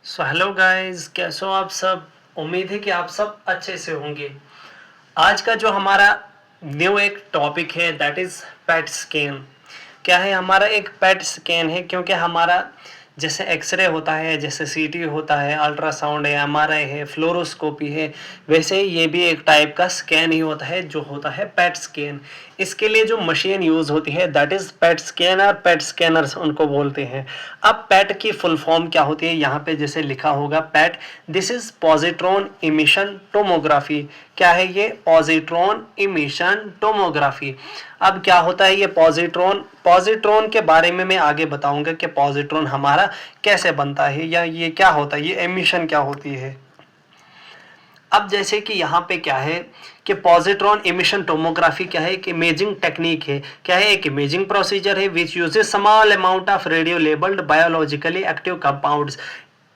So hello guys, कैसे हो आप सब। उम्मीद है कि आप सब अच्छे से होंगे। आज का जो हमारा न्यू एक टॉपिक है दैट इज़ पेट स्कैन। क्या है, हमारा एक पेट स्कैन है, क्योंकि हमारा जैसे एक्सरे होता है, जैसे सीटी होता है, अल्ट्रासाउंड है, एमआरआई है, फ्लोरोस्कोपी है, वैसे ही ये भी एक टाइप का स्कैन ही होता है जो होता है पेट स्कैन। इसके लिए जो मशीन यूज़ होती है that is pet scanner, pet scanners उनको बोलते हैं। अब पेट की फुल फॉर्म क्या होती है, यहाँ पे जैसे लिखा होगा PET, this is positron emission tomography. क्या है ये? Positron emission tomography. अब क्या होता है ये पॉजिट्रॉन के बारे में मैं आगे बताऊंगा कि पॉजिट्रॉन हमारा कैसे बनता है या ये क्या होता है, ये एमिशन क्या होती है। अब जैसे कि यहाँ पे क्या है कि पॉजिट्रॉन इमिशन टोमोग्राफी क्या है, एक इमेजिंग टेक्निक है। क्या है? एक इमेजिंग प्रोसीजर है which uses small amount of radio labelled biologically active compounds.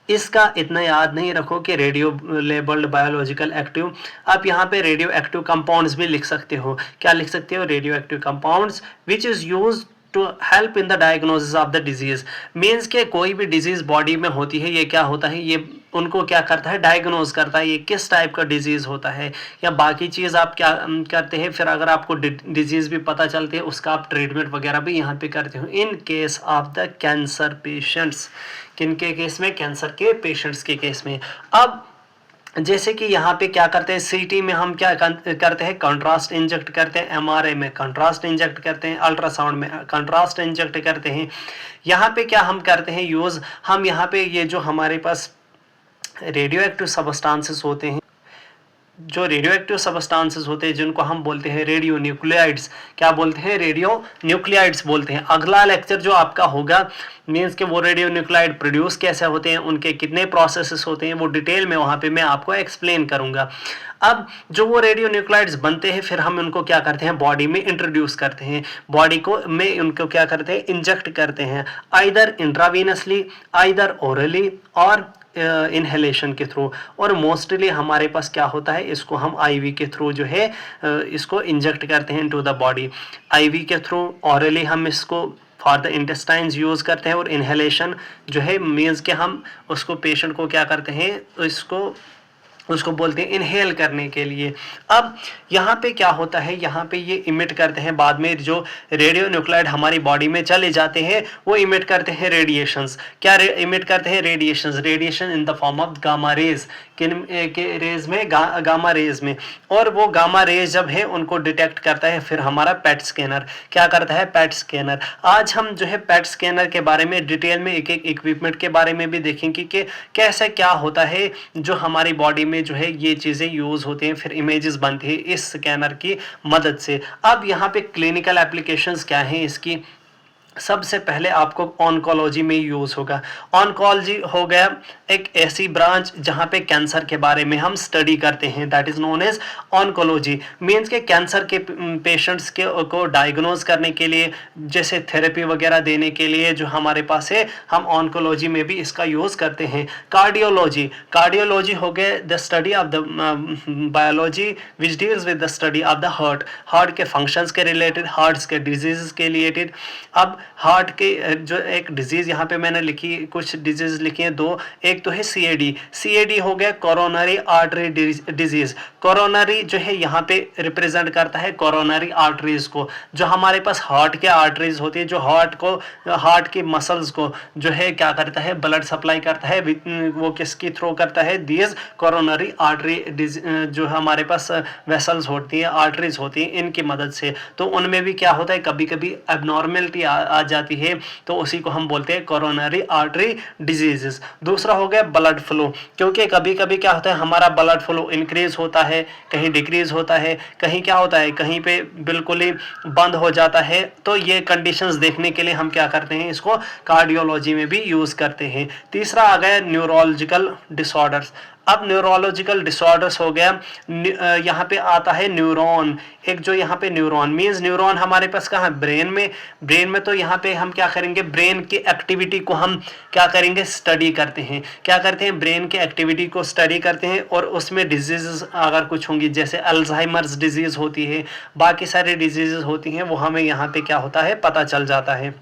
इसका इतना याद नहीं रखो कि रेडियो लेबल्ड बायोलॉजिकल एक्टिव, आप यहाँ पे रेडियो एक्टिव कंपाउंड्स भी लिख सकते हो। क्या लिख सकते हो? Radio active compounds which is use to help in the diagnosis of the disease. Means के कोई भी डिजीज बॉडी में होती है, ये क्या होता है, ये उनको क्या करता है, डायग्नोज करता है ये किस टाइप का डिजीज होता है। या बाकी चीज़ आप क्या करते हैं, फिर अगर आपको डिजीज भी पता चलती है उसका आप ट्रीटमेंट वगैरह भी यहाँ पे करते हो in case of the cancer patients. किन के केस में? कैंसर के पेशेंट्स के केस में। अब जैसे कि यहाँ पे क्या करते हैं, सीटी में हम क्या करते हैं, कंट्रास्ट इंजेक्ट करते हैं, एमआरआई में कंट्रास्ट इंजेक्ट करते हैं, अल्ट्रासाउंड में कंट्रास्ट इंजेक्ट करते हैं। यहाँ पे क्या हम करते हैं यूज़, हम यहाँ पे ये जो हमारे पास रेडियो एक्टिव सबस्टांसेस होते हैं, जो रेडियो एक्टिव सबस्टांसेस होते हैं जिनको हम बोलते हैं रेडियो न्यूक्लियाइड्स। क्या बोलते हैं? रेडियो न्यूक्लियाइड्स बोलते हैं। अगला लेक्चर जो आपका होगा मीन्स के वो रेडियो न्यूक्लाइड प्रोड्यूस कैसे होते हैं, उनके कितने प्रोसेसेस होते हैं, वो डिटेल में वहाँ पे मैं आपको एक्सप्लेन करूँगा। अब जो वो रेडियो न्यूक्लाइड्स बनते हैं फिर हम उनको क्या करते हैं, बॉडी में इंट्रोड्यूस करते हैं, बॉडी को में उनको क्या करते हैं, इंजेक्ट करते हैं, आइदर इंट्रावीनसली, आइदर ओरली और इनहेलेशन के थ्रू। और मोस्टली हमारे पास क्या होता है, इसको हम आईवी के थ्रू जो है इसको इंजेक्ट करते हैं इनटू द बॉडी। आईवी के थ्रू, ऑरली हम इसको फॉर द इंटेस्टाइन्स यूज़ करते हैं, और इनहेलेशन जो है मीन्स के हम उसको पेशेंट को क्या करते हैं, उसको बोलते हैं इनहेल करने के लिए। अब यहाँ पे क्या होता है, यहाँ पे ये इमिट करते हैं, बाद में जो रेडियो न्यूक्लाइड हमारी बॉडी में चले जाते हैं वो इमिट करते हैं रेडिएशंस। क्या इमिट करते हैं? Radiations. Radiation in the form of gamma rays. किन के रेज में? गामा रेज में। और वो गामा रेज जब है उनको डिटेक्ट करता है फिर हमारा पेट स्कैनर। क्या करता है? पेट स्कैनर। आज हम जो है पेट स्कैनर के बारे में डिटेल में एक एक इक्विपमेंट के बारे में भी देखेंगे कि कैसे क्या होता है जो हमारी बॉडी में जो है ये चीज़ें यूज़ होती हैं, फिर इमेजेस बनती है इस स्कैनर की मदद से। अब यहाँ पे क्लिनिकल एप्लीकेशंस क्या हैं इसकी। सबसे पहले आपको ऑन्कोलॉजी में यूज़ होगा। ऑन्कोलॉजी हो गया एक ऐसी ब्रांच जहाँ पे कैंसर के बारे में हम स्टडी करते हैं, that is known as oncology. Means के कैंसर के पेशेंट्स के को डायग्नोज करने के लिए, जैसे थेरेपी वगैरह देने के लिए जो हमारे पास है, हम ऑन्कोलॉजी में भी इसका यूज़ करते हैं। कार्डियोलॉजी। कार्डियोलॉजी हो गए the study of the biology which deals with the study of the heart. Heart के फंक्शंस के रिलेटेड, हार्ट्स के डिजीज़ के रिलेटेड। अब हार्ट के जो एक डिजीज़ यहाँ पे मैंने लिखी, कुछ डिजीज़ लिखी हैं दो। एक तो है सीएडी। सीएडी हो गया कोरोनरी आर्टरी डिजीज़। कोरोनरी जो है यहाँ पे रिप्रेजेंट करता है कोरोनरी आर्टरीज को, जो हमारे पास हार्ट के आर्टरीज होती है, जो हार्ट की मसल्स को जो है क्या करता है, ब्लड सप्लाई करता है। वो किसकी थ्रू करता है? दीज कोरोनरी आर्टरी जो हमारे पास वेसल्स होती है, आर्टरीज होती हैं, इनकी मदद से। तो उनमें भी क्या होता है, कभी कभी एबनॉर्मेलिटी आ जाती है, तो उसी को हम बोलते हैं कोरोनरी आर्टरी डिजीजेस। दूसरा हो गया ब्लड फ्लो, क्योंकि कभी कभी क्या होता है, हमारा ब्लड फ्लो इंक्रीज होता है, कहीं डिक्रीज होता है, कहीं क्या होता है, कहीं पे बिल्कुल ही बंद हो जाता है। तो ये कंडीशंस देखने के लिए हम क्या करते हैं, इसको कार्डियोलॉजी में भी यूज़ करते हैं। तीसरा आ गया न्यूरोलॉजिकल डिसऑर्डर्स। अब न्यूरोलॉजिकल डिसऑर्डर्स हो गया, यहाँ पे आता है न्यूरॉन। एक जो यहाँ पे न्यूरॉन मीन्स न्यूरॉन हमारे पास कहाँ? ब्रेन में। ब्रेन में तो यहाँ पे हम क्या करेंगे, ब्रेन की एक्टिविटी को हम क्या करेंगे, स्टडी करते हैं। क्या करते हैं? ब्रेन की एक्टिविटी को स्टडी करते हैं, और उसमें डिजीज़ अगर कुछ होंगी, जैसे अल्जाइमर्स डिजीज़ होती है, बाकी सारी डिजीज़ होती हैं, वो हमें यहाँ पे क्या होता है, पता चल जाता है।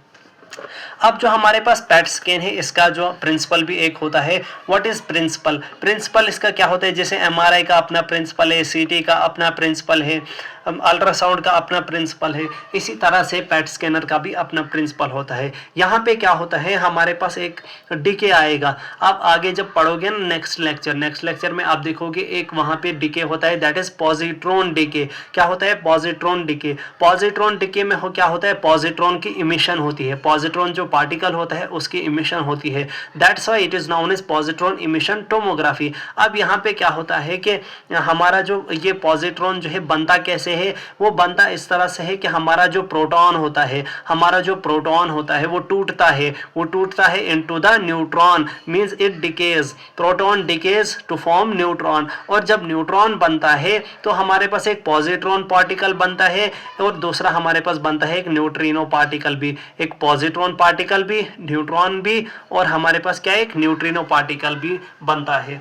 अब जो हमारे पास पैट स्कैन है इसका जो प्रिंसिपल भी एक होता है। What is principal? प्रिंसिपल इसका क्या होता है? जैसे एमआरआई का अपना प्रिंसिपल है, सीटी का अपना प्रिंसिपल है, अल्ट्रासाउंड का अपना प्रिंसिपल है, इसी तरह से पैट स्कैनर का भी अपना प्रिंसिपल होता है। यहाँ पे क्या होता है, हमारे पास एक डीके आएगा। आप आगे जब पढ़ोगे ना नेक्स्ट लेक्चर में आप देखोगे एक वहाँ पे डीके होता है, दैट इज पॉजिट्रॉन डीके। क्या होता है? Positron DK. पॉजिट्रॉन डीके में क्या होता है? पॉजिट्रॉन की इमिशन होती है। पॉजिट्रॉन जो पार्टिकल होता है उसकी इमिशन होती है, that's why it is known as positron emission tomography. अब यहाँ पे क्या होता है कि हमारा जो ये पॉजिट्रॉन जो है बनता कैसे है? वो बनता इस तरह से है कि हमारा जो प्रोटॉन होता है वो टूटता है into the neutron, means it decays, proton decays to form neutron. और जब न्यूट्रॉन बनता है तो हमारे पास एक पॉजिट्रॉन पार्टिकल बनता है और दूसरा हमारे पास बनता है एक न्यूट्रिनो पार्टिकल भी। एक पॉजिट्रॉन पार्टिकल भी, न्यूट्रॉन भी, और हमारे पास क्या है? एक न्यूट्रिनो पार्टिकल भी बनता है।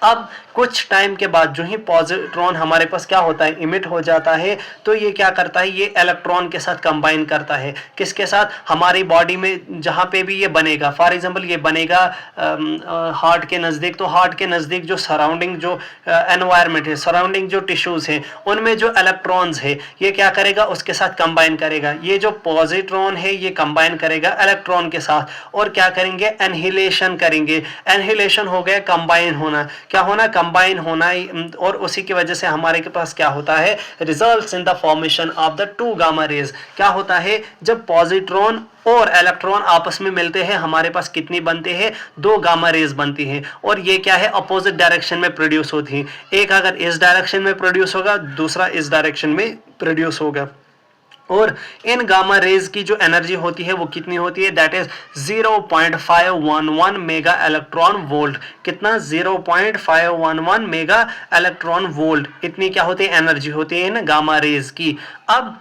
अब कुछ टाइम के बाद जो ही पॉजिट्रॉन हमारे पास क्या होता है? इमिट हो जाता है, तो ये क्या करता है? ये इलेक्ट्रॉन के साथ कंबाइन करता है। किसके साथ? हमारी बॉडी में जहाँ पे भी ये बनेगा, फॉर एग्जांपल ये बनेगा हार्ट के नज़दीक, तो हार्ट के नज़दीक जो सराउंडिंग जो एनवायरनमेंट है, सराउंडिंग जो टिश्यूज़ हैं, उनमें जो इलेक्ट्रॉन्स है ये क्या करेगा? उसके साथ कंबाइन करेगा। ये जो पॉजिट्रॉन है ये कंबाइन करेगा इलेक्ट्रॉन के साथ और क्या करेंगे? एनहिलेशन करेंगे। एनहिलेशन हो गया कंबाइन होना। क्या होना? कंबाइन होना। और उसी की वजह से हमारे के पास क्या होता है? Results in the formation of the two gamma rays. क्या होता है? जब पॉजिट्रॉन और इलेक्ट्रॉन आपस में मिलते हैं हमारे पास कितनी बनते हैं? 2 गामा रेज बनती हैं। और ये क्या है? अपोजिट डायरेक्शन में प्रोड्यूस होती हैं। एक अगर इस डायरेक्शन में प्रोड्यूस होगा, दूसरा इस डायरेक्शन में प्रोड्यूस होगा। और इन गामा रेज की जो एनर्जी होती है वो कितनी होती है? That is 0.511 mega electron volt. कितना? 0.511 मेगा इलेक्ट्रॉन वोल्ट। इतनी क्या होती है? एनर्जी होती है इन गामा रेज की। अब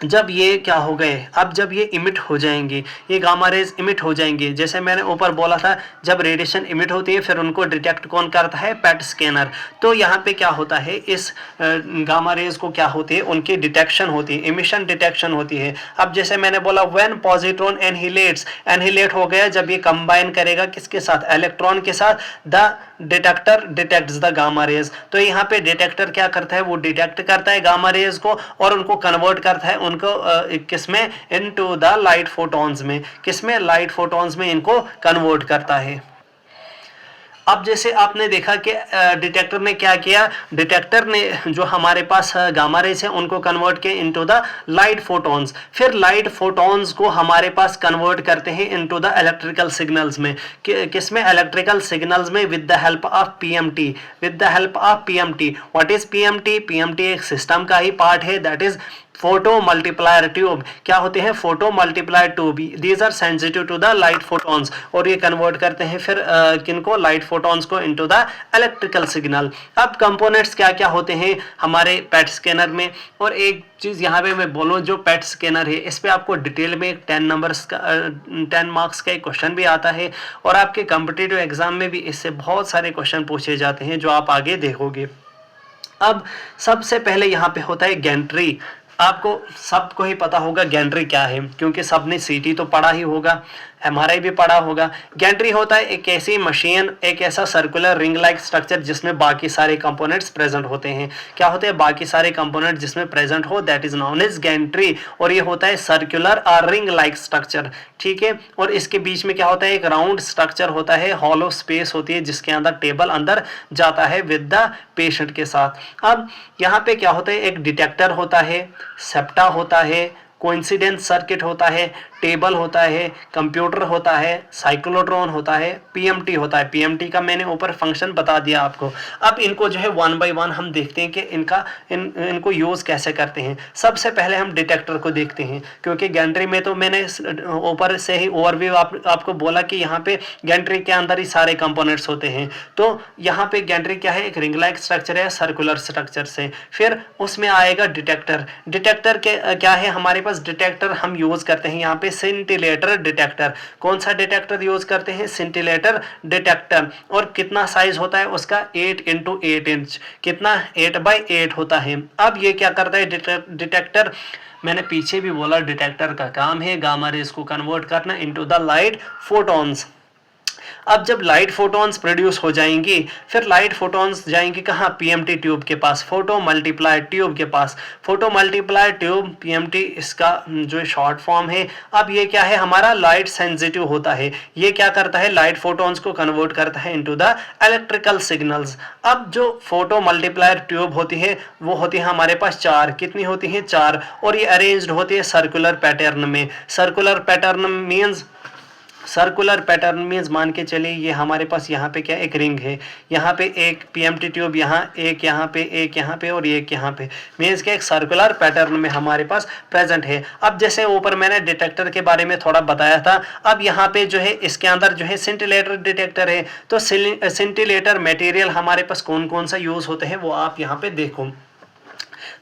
जब ये क्या हो गए, अब जब ये इमिट हो जाएंगे, ये गामा रेज इमिट हो जाएंगे, जैसे मैंने ऊपर बोला था जब रेडिएशन इमिट होती है फिर उनको डिटेक्ट कौन करता है? PAT scanner. तो यहाँ पे क्या होता है? इस गामा रेज को क्या होती है? उनकी डिटेक्शन होती है, इमिशन डिटेक्शन होती है। अब जैसे मैंने बोला व्हेन पॉजिट्रॉन एनहिलेट हो गया, जब ये कंबाइन करेगा किसके साथ? इलेक्ट्रॉन के साथ, the detector detects the gamma rays. तो यहाँ पे डिटेक्टर क्या करता है? वो डिटेक्ट करता है गामा रेज को और उनको कन्वर्ट करता है उनको किसमें? इनटू द लाइट फोटॉन्स में। किसमें? लाइट फोटॉन्स में इनको कन्वर्ट करता है। अब जैसे आपने देखा कि डिटेक्टर ने क्या किया? डिटेक्टर ने जो हमारे पास गामा रेज है उनको कन्वर्ट किया इनटू द लाइट फोटॉन्स। फिर लाइट फोटॉन्स को हमारे पास कन्वर्ट करते हैं इनटू द इलेक्ट्रिकल सिग्नल्स में। किसमें? इलेक्ट्रिकल सिग्नल्स में with the help of PMT. With the help of PMT. What is PMT? PMT एक सिस्टम का ही पार्ट है, that is photo multiplier tube. क्या होते हैं? Photo multiplier tube. These are sensitive to the light photons और ये convert करते हैं फिर किनको? लाइट फोटॉन्स को इनटू द इलेक्ट्रिकल सिग्नल। अब कंपोनेंट्स क्या क्या होते हैं हमारे पैट स्कैनर में? और एक चीज़ यहाँ पे मैं बोलूँ, जो पैट स्कैनर है इस पे आपको डिटेल में एक 10 मार्क्स का एक क्वेश्चन भी आता है और आपके कॉम्पिटिटिव एग्जाम में भी इससे बहुत सारे क्वेश्चन पूछे जाते हैं जो आप आगे देखोगे। अब सबसे पहले यहाँ पे होता है गैंट्री। आपको सबको ही पता होगा गैंट्री क्या है, क्योंकि सबने सीटी तो पढ़ा ही होगा, एमआरआई भी पढ़ा होगा। गैंट्री होता है एक ऐसी मशीन, एक ऐसा सर्कुलर रिंग लाइक स्ट्रक्चर जिसमें बाकी सारे कंपोनेंट्स प्रेजेंट होते हैं। क्या होते हैं? बाकी सारे कंपोनेंट जिसमें प्रेजेंट हो, that is known as gantry. और ये होता है सर्कुलर और रिंग लाइक स्ट्रक्चर, ठीक है। और इसके बीच में क्या होता है? एक राउंड स्ट्रक्चर होता है, हॉलो स्पेस होती है जिसके अंदर टेबल अंदर जाता है विद द पेशेंट के साथ। अब यहाँ पे क्या होता है? एक डिटेक्टर होता है, सेप्टा होता है, कोइंसिडेंस सर्किट होता है, टेबल होता है, कंप्यूटर होता है, साइक्लोट्रॉन होता है, पीएमटी होता है। पीएमटी का मैंने ऊपर फंक्शन बता दिया आपको। अब इनको जो है 1 बाय 1 हम देखते हैं कि इनको यूज़ कैसे करते हैं। सबसे पहले हम डिटेक्टर को देखते हैं, क्योंकि गैंट्री में तो मैंने ऊपर से ही ओवरव्यू आपको बोला कि यहाँ पे गैंट्री के अंदर ही सारे कंपोनेंट्स होते हैं। तो यहाँ पे गैंट्री क्या है? एक रिंग लाइक स्ट्रक्चर है सर्कुलर स्ट्रक्चर से। फिर उसमें आएगा डिटेक्टर। डिटेक्टर के क्या है? हमारे पास डिटेक्टर हम यूज़ करते हैं यहाँ पे बाय सिंटिलेटर डिटेक्टर। कौन सा डिटेक्टर यूज करते हैं? Scintillator detector. और कितना साइज होता है उसका? 8 इंटू 8 इंच। कितना? 8x8 होता है। अब ये क्या करता है डिटेक्टर? मैंने पीछे भी बोला डिटेक्टर का काम है गामा रेज को कन्वर्ट करना इनटू द लाइट फोटॉन्स। अब जब लाइट फोटॉन्स प्रोड्यूस हो जाएंगी, फिर लाइट फोटॉन्स जाएंगी कहाँ? पीएमटी ट्यूब के पास, फोटो मल्टीप्लायर ट्यूब के पास। फोटो मल्टीप्लायर ट्यूब, पीएमटी इसका जो शॉर्ट फॉर्म है। अब ये क्या है? हमारा लाइट सेंसिटिव होता है। ये क्या करता है? लाइट फोटॉन्स को कन्वर्ट करता है इनटू द इलेक्ट्रिकल सिग्नल्स। अब जो फोटो मल्टीप्लायर ट्यूब होती है वो होती है हमारे पास 4। कितनी होती है? 4। और ये अरेंज्ड होती है सर्कुलर पैटर्न में। सर्कुलर पैटर्न मीन्स मान के चलिए ये हमारे पास यहाँ पे क्या एक रिंग है, यहाँ पे एक पीएमटी ट्यूब, यहाँ एक, यहाँ पे एक, यहाँ पे और एक यहाँ पे। मीन्स के एक सर्कुलर पैटर्न में हमारे पास प्रेजेंट है। अब जैसे ऊपर मैंने डिटेक्टर के बारे में थोड़ा बताया था, अब यहाँ पे जो है इसके अंदर जो है सिंटिलेटर डिटेक्टर है। तो सिंटिलेटर मटेरियल हमारे पास कौन कौन सा यूज होते हैं वो आप यहाँ पे देखो।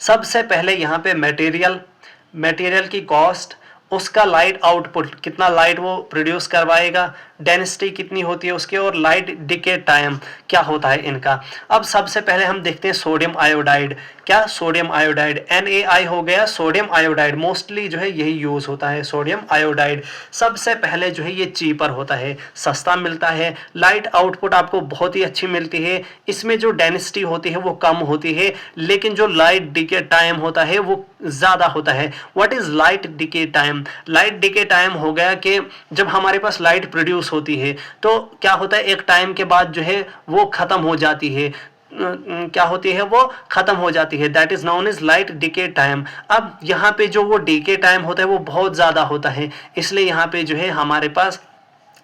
सबसे पहले यहाँ पे मटेरियल की कॉस्ट, उसका लाइट आउटपुट, कितना लाइट वो प्रोड्यूस करवाएगा, डेंसिटी कितनी होती है उसके, और लाइट डिके टाइम क्या होता है इनका। अब सबसे पहले हम देखते हैं सोडियम आयोडाइड। क्या? सोडियम आयोडाइड, NaI हो गया, सोडियम आयोडाइड। मोस्टली जो है यही यूज होता है, सोडियम आयोडाइड। सबसे पहले जो है ये चीपर होता है, सस्ता मिलता है, लाइट आउटपुट आपको बहुत ही अच्छी मिलती है। इसमें जो डेंसिटी होती है वो कम होती है, लेकिन जो लाइट डिके टाइम होता है वो ज्यादा होता है। What is light decay time? Light decay time हो गया कि जब हमारे पास लाइट प्रोड्यूस होती है तो क्या होता है, एक टाइम के बाद जो है वो खत्म हो जाती है। क्या होती है? वो खत्म हो जाती है। That is known as light decay time. अब यहाँ पे जो वो डिके टाइम होता है वो बहुत ज्यादा होता है, इसलिए यहाँ पे जो है हमारे पास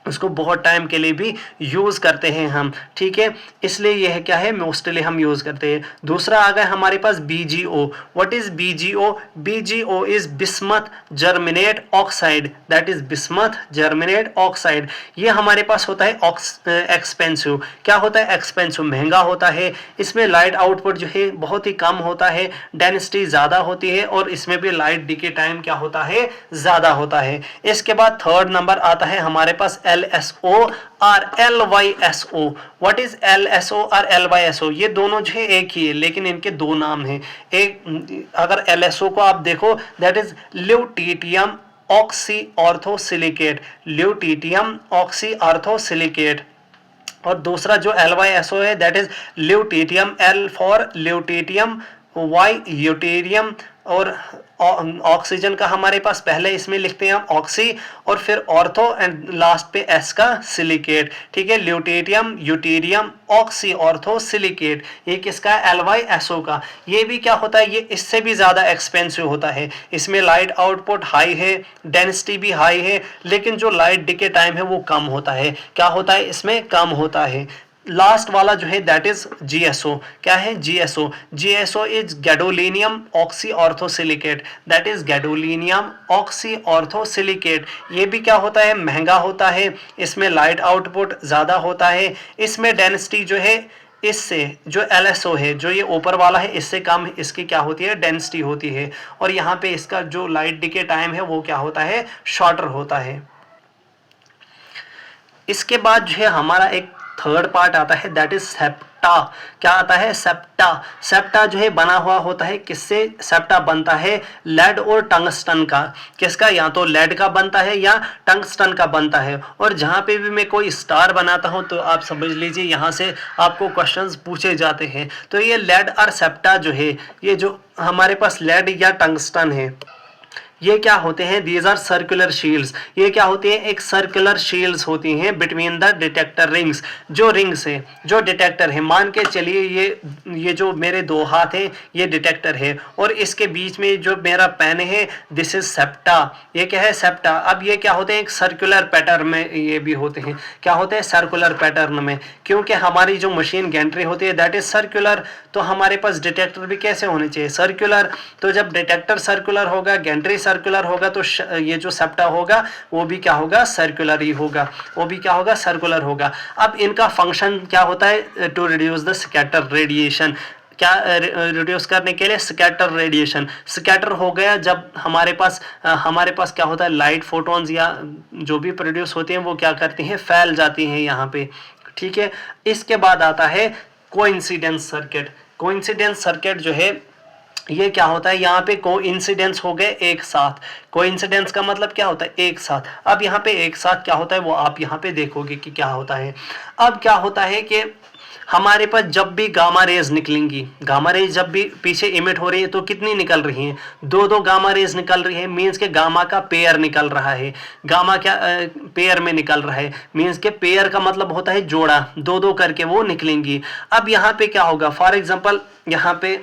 उसको बहुत टाइम के लिए भी यूज़ करते हैं हम, ठीक है। इसलिए यह क्या है, मोस्टली हम यूज़ करते हैं। दूसरा आ गया हमारे पास BgO। What is BgO? BgO is bismuth germinate oxide, that is bismuth germinate oxide. ये हमारे पास होता है एक्सपेंसिव। क्या होता है? एक्सपेंसिव, महंगा होता है। इसमें लाइट आउटपुट जो है बहुत ही कम होता है, डेंसिटी ज़्यादा होती है, और इसमें भी लाइट डिके टाइम क्या होता है? ज़्यादा होता है। इसके बाद थर्ड नंबर आता है हमारे पास LSO और LYSO। व्हाट इज LSO और LYSO? ये दोनों जो है एक ही है, लेकिन इनके दो नाम हैं। एक अगर LSO को आप देखो, that is lutetium oxy orthosilicate, lutetium oxy orthosilicate. और दूसरा जो LYSO है, that is lutetium, L for lutetium, Y yttrium, और ऑक्सीजन का हमारे पास पहले इसमें लिखते हैं हम ऑक्सी, और फिर ऑर्थो, एंड लास्ट पे S का सिलिकेट, ठीक है। ल्यूटेरियम, यूटेरियम, ऑक्सी ऑर्थो सिलिकेट, ये किसका? LYSO का। ये भी क्या होता है? ये इससे भी ज़्यादा एक्सपेंसिव होता है। इसमें लाइट आउटपुट हाई है, डेंसिटी भी हाई है, लेकिन जो लाइट डिके टाइम है वो कम होता है। क्या होता है? इसमें कम होता है। लास्ट वाला जो है दैट इज GSO। क्या है? GSO is gadolinium oxy orthosilicate, that is gadolinium oxy orthosilicate. ये भी क्या होता है? महंगा होता है। इसमें लाइट आउटपुट ज़्यादा होता है। इसमें डेंसिटी जो है इससे, जो LSO है, जो ये ऊपर वाला है, इससे कम इसकी क्या होती है? डेंसिटी होती है। और यहाँ पे इसका जो लाइट डिके टाइम है वो क्या होता है? शॉर्टर होता है। इसके बाद जो है हमारा एक थर्ड पार्ट आता है, दैट इज सेप्टा। क्या आता है? सेप्टा जो है बना हुआ होता है किससे? सेप्टा बनता है लेड और टंगस्टन का। किसका? या तो लेड का बनता है या टंगस्टन का बनता है। और जहाँ पे भी मैं कोई स्टार बनाता हूँ तो आप समझ लीजिए यहाँ से आपको क्वेश्चंस पूछे जाते हैं। तो ये लेड और सेप्टा जो है, ये जो हमारे पास लेड या टंगस्टन है, ये क्या होते हैं? These are circular shields. ये क्या होती है? एक सर्कुलर शील्ड्स होती हैं बिटवीन द डिटेक्टर रिंग्स। जो रिंग्स है, जो डिटेक्टर है, मान के चलिए ये जो मेरे दो हाथ हैं ये डिटेक्टर है, और इसके बीच में जो मेरा पेन है दिस इज सेप्टा। ये क्या है? सेप्टा। अब ये क्या होते हैं? एक सर्कुलर पैटर्न में ये भी होते हैं। क्या होते हैं? सर्कुलर पैटर्न में, क्योंकि हमारी जो मशीन गैंट्री होती है दैट इज सर्कुलर। तो हमारे पास डिटेक्टर भी कैसे होने चाहिए? सर्कुलर। तो जब डिटेक्टर सर्कुलर होगा, गैंट्री सर्कुलर होगा, तो ये जो सेप्टा होगा वो भी क्या होगा? सर्कुलर ही होगा। वो भी क्या होगा? सर्कुलर होगा। अब इनका फंक्शन क्या होता है? To reduce the scatter radiation. क्या रिड्यूस करने के लिए स्कैटर रेडिएशन। स्कैटर हो गया जब हमारे पास क्या होता है, लाइट फोटॉन्स या जो भी प्रोड्यूस होते हैं वो क्या करती हैं, फैल जाती हैं यहाँ पे, ठीक है। इसके बाद आता है कोइंसिडेंस सर्किट। कोइंसिडेंस सर्किट जो है ये क्या होता है, यहाँ पे कोइंसिडेंस हो गए एक साथ। कोइंसिडेंस का मतलब क्या होता है, एक साथ। अब यहाँ पे एक साथ क्या होता है वो आप यहाँ पे देखोगे कि क्या होता है। अब क्या होता है कि हमारे पास जब भी गामा रेज निकलेंगी, गामा रेज जब भी पीछे इमिट हो रही है तो कितनी निकल रही हैं, दो गामा रेज निकल रही है, मीन्स के गामा का पेयर निकल रहा है। गामा क्या पेयर में निकल रहा है, मीन्स के पेयर का मतलब होता है जोड़ा, दो करके वो निकलेंगी। अब यहाँ पे क्या होगा, फॉर एग्जाम्पल यहाँ पे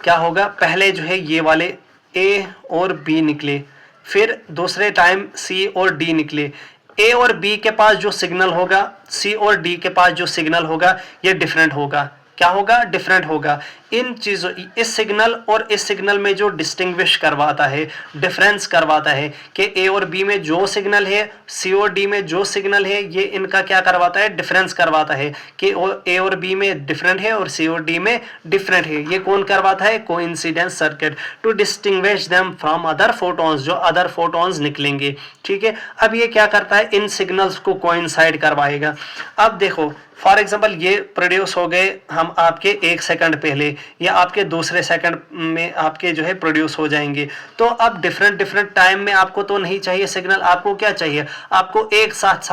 क्या होगा, पहले जो है ये वाले ए और बी निकले, फिर दूसरे टाइम सी और डी निकले। ए और बी के पास जो सिग्नल होगा, सी और डी के पास जो सिग्नल होगा ये डिफरेंट होगा। क्या होगा, डिफरेंट होगा। इन चीज़ों, इस सिग्नल और इस सिग्नल में जो डिस्टिंग्विश करवाता है, डिफरेंस करवाता है कि ए और बी में जो सिग्नल है, सी और डी में जो सिग्नल है, ये इनका क्या करवाता है, डिफरेंस करवाता है कि ए और बी में डिफरेंट है और सी और डी में डिफरेंट है। ये कौन करवाता है, coincidence circuit, to distinguish them from other photons, जो अदर फोटॉन्स निकलेंगे, ठीक है। अब ये क्या करता है, इन सिग्नल्स को कोइंसाइड करवाएगा। अब देखो फॉर एग्जाम्पल ये प्रोड्यूस हो गए हम आपके 1 सेकंड पहले, या आपके दूसरे सेकंड में आपके जो है प्रोड्यूस हो जाएंगे। तो अब डिफरेंट टाइम में आपको तो नहीं चाहिए सिग्नल, आपको क्या चाहिए, आपको एक साथ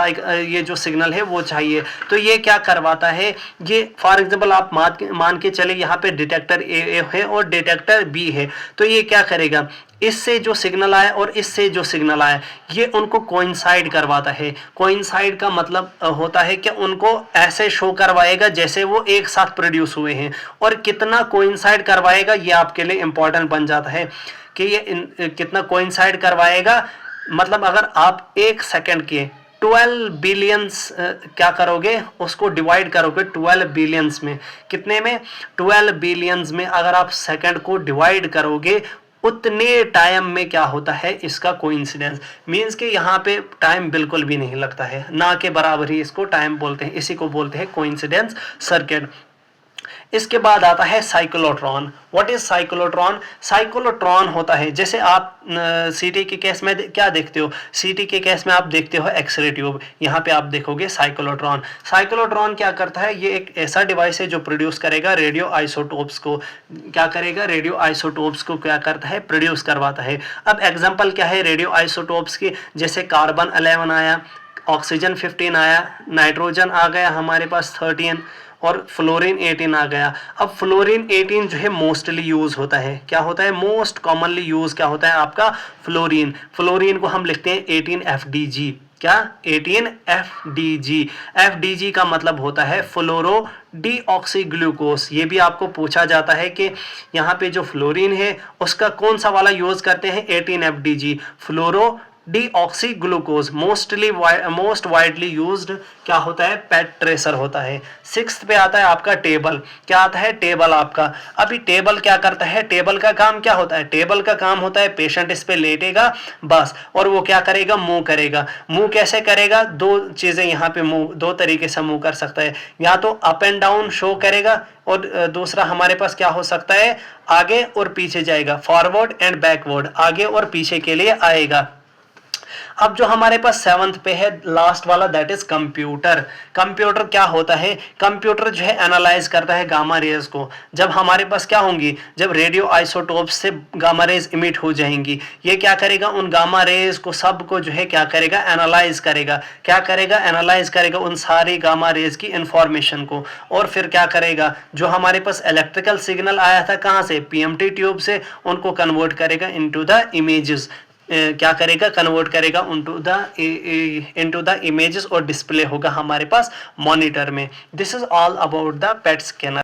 ये जो सिग्नल है वो चाहिए। तो ये क्या करवाता है, ये फॉर एग्जाम्पल आप मान के चले यहाँ पे डिटेक्टर ए है और डिटेक्टर बी है, तो ये क्या करेगा, इससे जो सिग्नल आया और इससे जो सिग्नल आया ये उनको कोइंसाइड करवाता है। कोइंसाइड का मतलब होता है कि उनको ऐसे शो करवाएगा जैसे वो एक साथ प्रोड्यूस हुए हैं। और कितना कोइंसाइड करवाएगा ये आपके लिए इंपॉर्टेंट बन जाता है कि ये कितना कोइंसाइड करवाएगा। मतलब अगर आप 1 सेकंड के 12 बिलियंस क्या करोगे, उसको डिवाइड करोगे 12 बिलियंस में, कितने में, 12 बिलियंस में अगर आप सेकंड को डिवाइड करोगे उतने टाइम में क्या होता है, इसका कोइंसिडेंस, मींस कि यहाँ पे टाइम बिल्कुल भी नहीं लगता है, ना के बराबर ही इसको टाइम बोलते हैं। इसी को बोलते हैं कोइंसिडेंस सर्किट। इसके बाद आता है cyclotron. What is cyclotron? Cyclotron होता है, जैसे आप सीटी के केस में क्या देखते हो, सीटी के केस में आप देखते हो एक्सरे ट्यूब, यहाँ पे आप देखोगे साइक्लोट्रॉन। साइक्लोट्रॉन क्या करता है, ये एक ऐसा डिवाइस है जो प्रोड्यूस करेगा रेडियो आइसोटोप्स को, क्या करेगा, रेडियो आइसोटोप्स को क्या करता है, प्रोड्यूस करवाता है। अब एग्जाम्पल क्या है रेडियो आइसोटोप्स की, जैसे कार्बन 11 आया, ऑक्सीजन 15 आया, नाइट्रोजन आ गया हमारे पास 13 और फ्लोरीन 18 आ गया। अब फ्लोरीन 18 जो है मोस्टली यूज होता है, क्या होता है, मोस्ट कॉमनली यूज क्या होता है आपका, फ्लोरीन। फ्लोरीन को हम लिखते हैं 18FDG, क्या, 18FDG। FDG का मतलब होता है फ्लोरो डीऑक्सीग्लूकोस। ये भी आपको पूछा जाता है कि यहाँ पे जो फ्लोरीन है उसका कौन सा वाला यूज करते हैं, 18FDG, फ्लोरो डीऑक्सीग्लूकोज। मोस्ट वाइडली यूज्ड क्या होता है, पेट ट्रेसर होता है। 6th पे आता है आपका टेबल, क्या आता है, टेबल आपका। अभी टेबल क्या करता है, टेबल का काम क्या होता है, टेबल का काम होता है पेशेंट इस पे लेटेगा बस, और वो क्या करेगा, मूव करेगा। मूव कैसे करेगा, 2 चीजें यहाँ पे मूव 2 तरीके से मूव कर सकता है, या तो अप एंड डाउन शो करेगा, और दूसरा हमारे पास क्या हो सकता है, आगे और पीछे जाएगा, फॉरवर्ड एंड बैकवर्ड, आगे और पीछे के लिए आएगा। अब जो हमारे पास 7th पे है लास्ट वाला, दैट इज कंप्यूटर। कंप्यूटर क्या होता है, कंप्यूटर जो है एनालाइज करता है गामा रेज को। जब हमारे पास क्या होंगी, जब रेडियो आइसोटोप्स से गामा रेज इमिट हो जाएंगी, ये क्या करेगा, उन गामा रेज को सब को जो है क्या करेगा, एनालाइज करेगा। क्या करेगा, एनालाइज करेगा उन सारी गामा रेज की इंफॉर्मेशन को, और फिर क्या करेगा, जो हमारे पास इलेक्ट्रिकल सिग्नल आया था कहाँ से, पीएमटी ट्यूब से, उनको कन्वर्ट करेगा इनटू द इमेजेस। क्या करेगा, कन्वर्ट करेगा इनटू द इमेजेस, और डिस्प्ले होगा हमारे पास मॉनिटर में। This is all about the pet scanner.